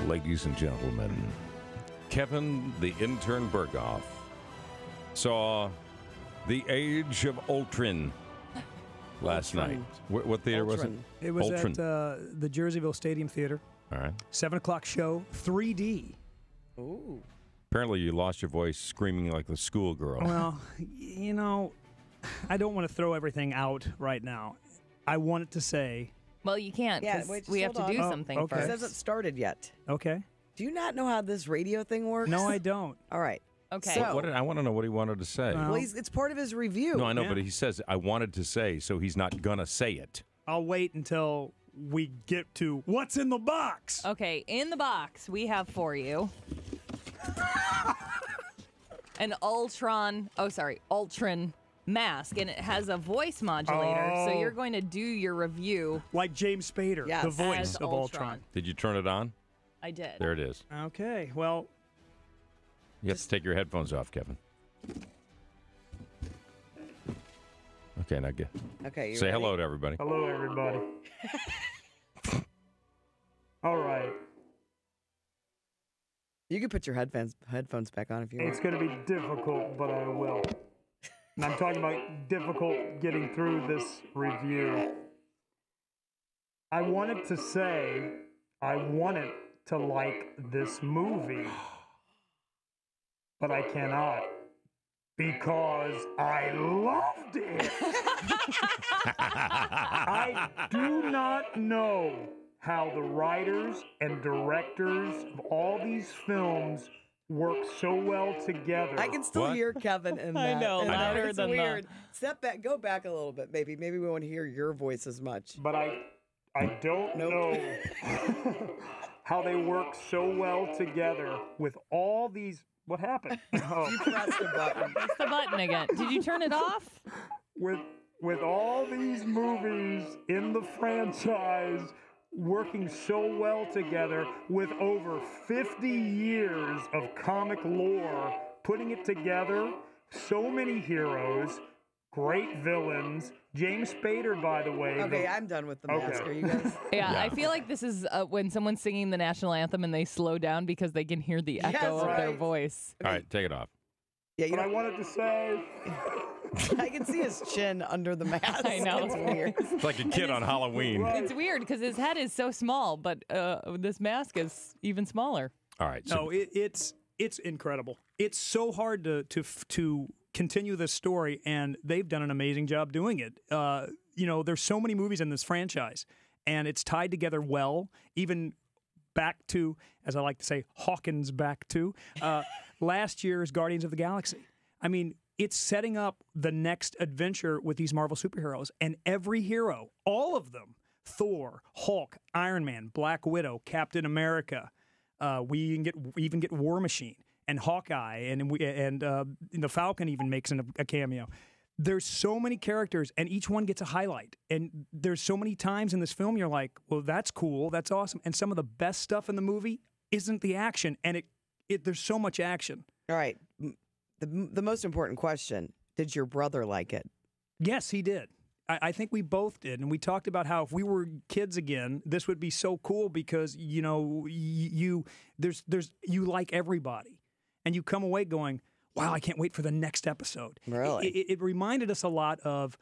Ladies and gentlemen, Kevin the Intern Berghoff saw The Age of Ultron last night. What theater was it? It was Ultron. at the Jerseyville Stadium Theater. All right. 7 o'clock show, 3D. Ooh. Apparently you lost your voice screaming like the schoolgirl. Well, you know, I don't want to throw everything out right now. I wanted to say... Well, you can't, because we have to do something okay. It first. hasn't started yet. Okay. Do you not know how this radio thing works? No, I don't. All right. Okay. So, I want to know what he wanted to say. Well, it's part of his review. No, I know, Yeah. but he says, I wanted to say, so he's not going to say it. I'll wait until we get to what's in the box. Okay, in the box, we have for you an Ultron mask, and it has a voice modulator, so you're going to do your review. Like James Spader, Yes. the voice as of Ultron. Did you turn it on? I did. There it is. Okay, well, You have to take your headphones off, Kevin. Okay, now get. Okay. Say hello to everybody. hello, everybody. All right. You can put your headphones back on if you want. It's going to be difficult, but I will. And I'm talking about difficult getting through this review. I wanted to say I wanted to like this movie, but I cannot because I loved it. I do not know how the writers and directors of all these films work so well together. I can still What? hear Kevin in I that. know, and louder it's than weird. Step back, go back a little bit, maybe. Maybe we won't hear your voice as much. But I don't know how they work so well together with all these. What happened? Oh, You pressed a button. Press the button again. Did you turn it off? with all these movies in the franchise working so well together, with over 50 years of comic lore putting it together, so many heroes, great villains. James Spader, by the way. Okay, I'm done with the mask. Are you guys? Yeah, Yeah. I feel like this is when someone's singing the national anthem and they slow down because they can hear the echo of their right. voice. All right, take it off. Yeah, you But I know, wanted to say, I can see his chin under the mask. I know. It's weird. It's like a kid on Halloween. Right. It's weird because his head is so small, but this mask is even smaller. All right. So no, it's incredible. It's so hard to continue this story, and they've done an amazing job doing it. You know, there's so many movies in this franchise, and it's tied together well, even back to, as I like to say, Hawkins back to last year's Guardians of the Galaxy. I mean, it's setting up the next adventure with these Marvel superheroes, and every hero, all of them, Thor, Hulk, Iron Man, Black Widow, Captain America, we even get War Machine and Hawkeye, and the Falcon even makes a cameo. There's so many characters, and each one gets a highlight. And there's so many times in this film you're like, well, that's cool, that's awesome. And some of the best stuff in the movie isn't the action, and there's so much action. All right. The most important question, did your brother like it? Yes, he did. I think we both did, and we talked about how if we were kids again, this would be so cool because you know you like everybody, and you come away going, "Wow, I can't wait for the next episode." Really? It reminded us a lot of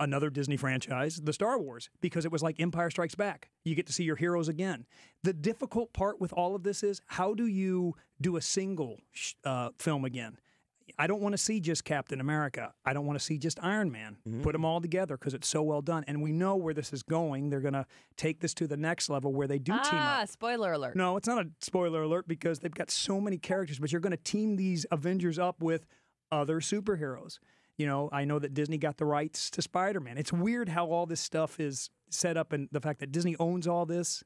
another Disney franchise, the Star Wars, because it was like Empire Strikes Back. You get to see your heroes again. The difficult part with all of this is how do you do a single film again? I don't want to see just Captain America. I don't want to see just Iron Man. Put them all together because it's so well done. And we know where this is going. They're going to take this to the next level where they do team up. Spoiler alert. No, it's not a spoiler alert because they've got so many characters, but you're going to team these Avengers up with other superheroes. You know, I know that Disney got the rights to Spider-Man. It's weird how all this stuff is set up and the fact that Disney owns all this.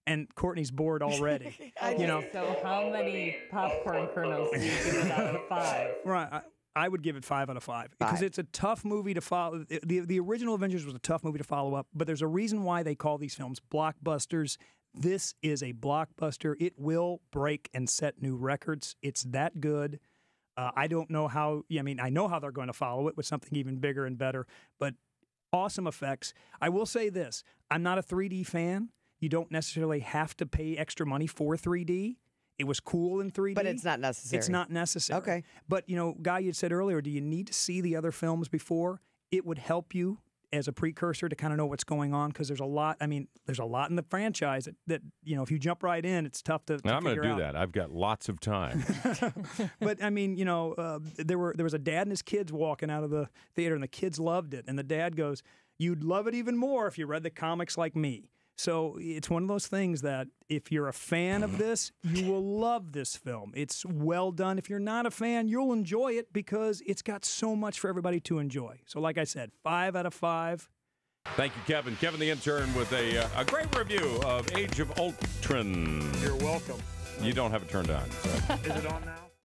And Courtney's bored already. You know, So how many popcorn kernels do you give it out of 5? right? I would give it 5 out of 5 because it's a tough movie to follow. The original Avengers was a tough movie to follow up, but there's a reason why they call these films blockbusters. This is a blockbuster. It will break and set new records. It's that good. I don't know how. I mean, I know how they're going to follow it with something even bigger and better. But awesome effects. I will say this: I'm not a 3D fan. You don't necessarily have to pay extra money for 3D. It was cool in 3D. But it's not necessary. It's not necessary. Okay. But, Guy, you said earlier, do you need to see the other films before? It would help you as a precursor to kind of know what's going on, because there's a lot. I mean, there's a lot in the franchise that if you jump right in, it's tough to I'm going to do out. that. I've got lots of time. But I mean, there was a dad and his kids walking out of the theater, and the kids loved it, and the dad goes, "You'd love it even more if you read the comics like me." So it's one of those things that if you're a fan of this, you will love this film. It's well done. If you're not a fan, you'll enjoy it because it's got so much for everybody to enjoy. So like I said, 5 out of 5. Thank you, Kevin. Kevin the Intern with a great review of Age of Ultron. You're welcome. You don't have it turned on. So. Is it on now?